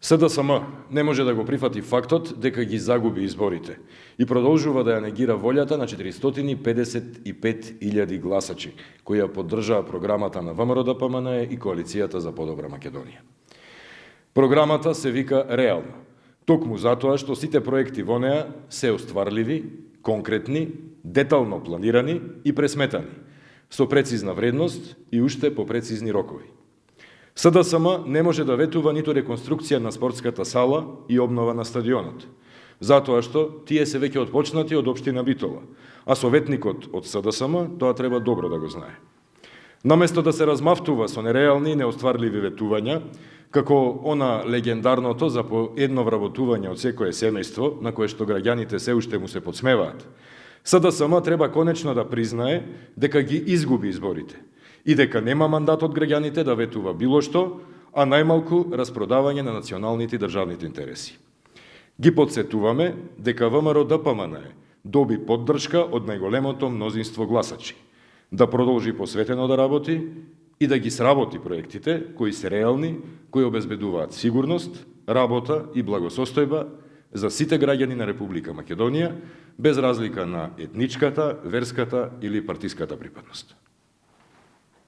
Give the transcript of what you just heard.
СДСМ не може да го прифати фактот дека ги загуби изборите и продолжува да ја негира волјата на 455.000 гласачи кои ја поддржаа програмата на ВМРО-ДПМНЕ и Коалицијата за подобра Македонија. Програмата се вика реална, токму затоа што сите проекти во неа се остварливи, конкретни, детално планирани и пресметани, со прецизна вредност и уште по прецизни рокови. СДСМ не може да ветува ниту реконструкција на спортската сала и обнова на стадионот, затоа што тие се веќе отпочнати од општина Битола, а советникот од СДСМ тоа треба добро да го знае. Наместо да се размавтува со нереални и неостварливи ветувања, како она легендарното за по едно вработување од секое семејство, на кое што граѓаните се уште му се подсмеваат, СДСМ треба конечно да признае дека ги изгуби изборите и дека нема мандат од граѓаните да ветува било што, а најмалку распродавање на националните и државните интереси. Ги подсетуваме дека ВМРО-ДПМНЕ доби поддршка од најголемото мнозинство гласачи, да продолжи посветено да работи и да ги сработи проектите кои се реални, кои обезбедуваат сигурност, работа и благосостојба за сите граѓани на Република Македонија, без разлика на етничката, верската или партиската припадност.